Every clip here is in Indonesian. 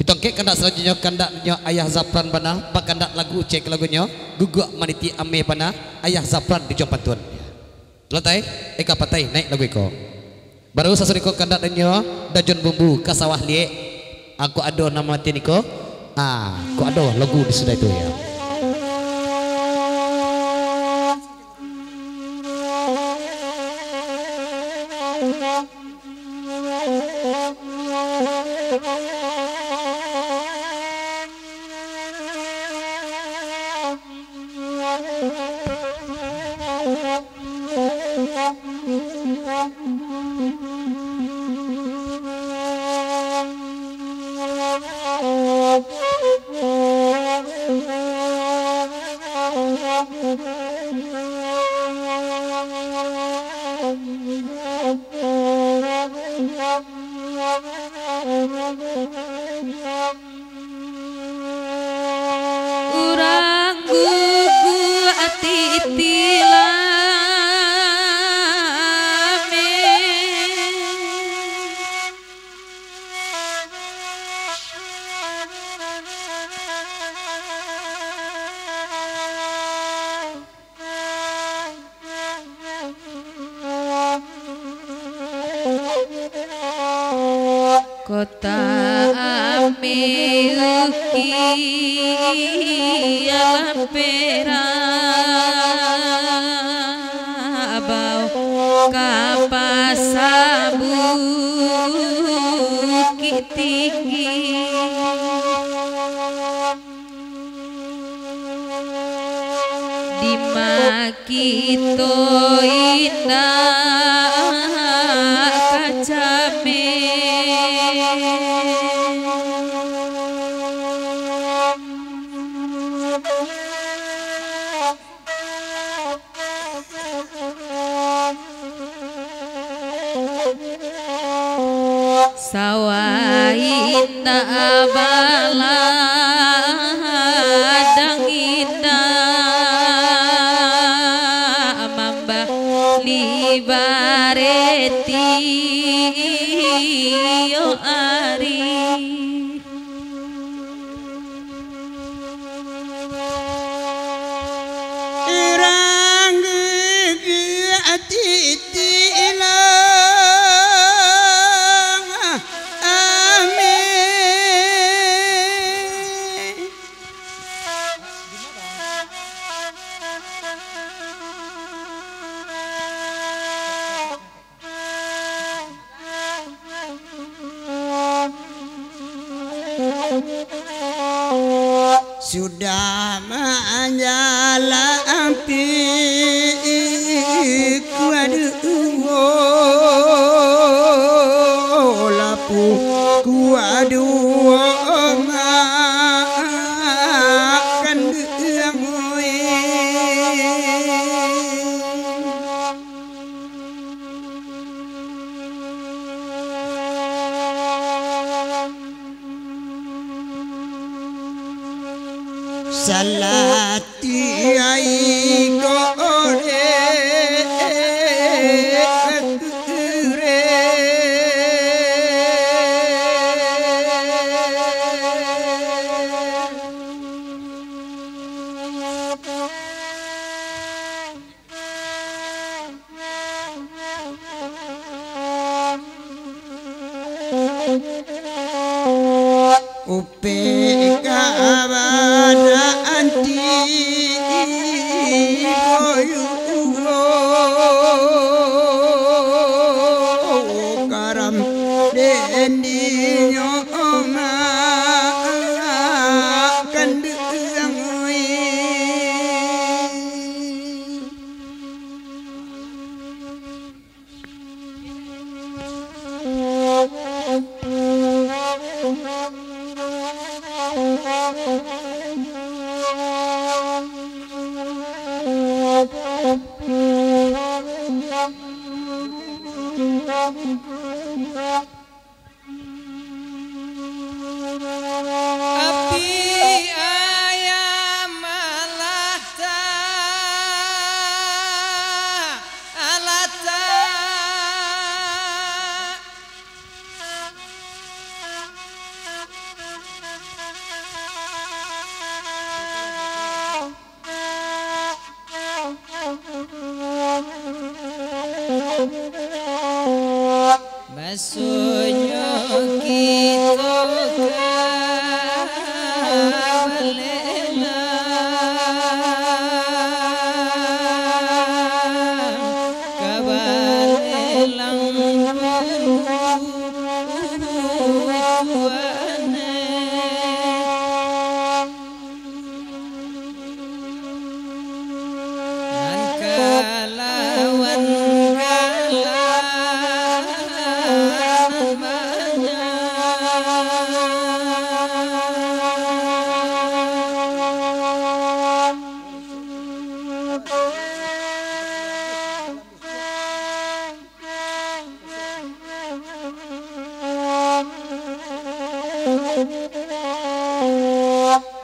Tongke kandak selanjutnya kandaknya Ayah Zafran bana pakandak lagu cek lagunya guguk maniti ame bana Ayah Zafran di Jompantun. Lotai eka patai naik lagu iko. Baru sasuriko kandak danyo dajon bumbu kasawah lie. Aku ado nama tiniko. Aku ado lagu di sudah itu ya. Urang gugu ati itilame kota ame uki alam perabau kapasabu bukit tinggi dimakito indah kacame sawah indah baladang indah mamba libareti yo ari irang gigi ati sudah menjala api kuadu lapu kuadu makan deangui salati ai kore upe kabada anti koyu karam dendi nyoma kandang Asunya kita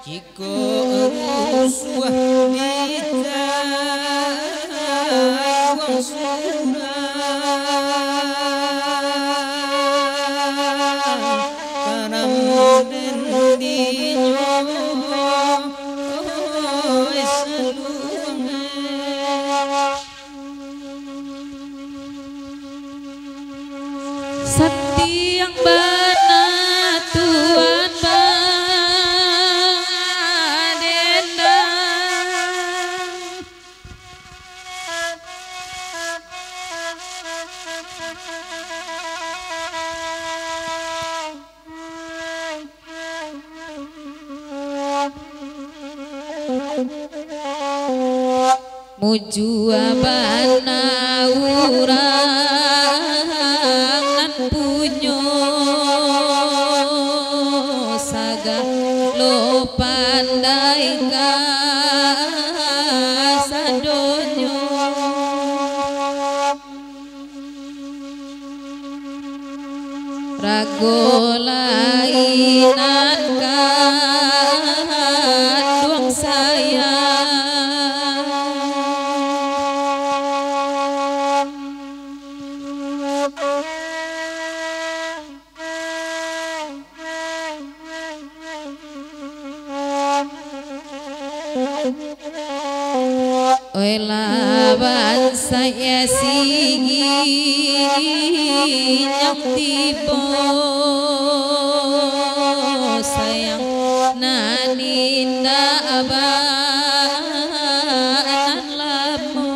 jika rusuh ditawang surang karam den dinyo sakti yang bana Tuhan muju abana urangan punyo saga lo pandai kasadonyo rago lainan kaduang sayang oi laban saya sigi nyok tibo sayang naninda abanan lamo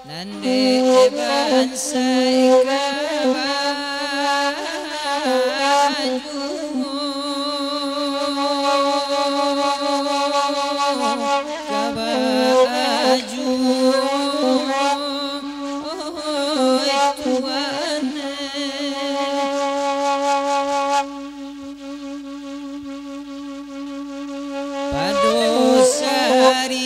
nande bangsa padosari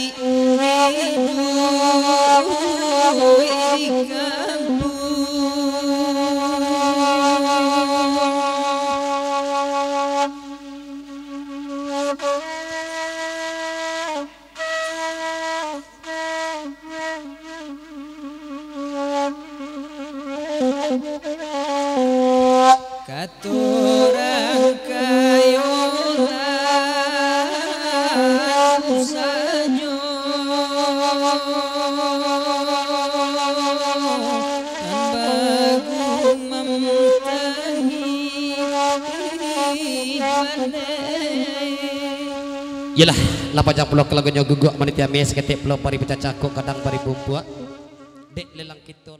katurang kayola usanyo bagung memtangi Yalah, 80 lagunya guguk manitia mes ketik pulau pari pecah cakuk kadang pari bumbuak dek lelang kita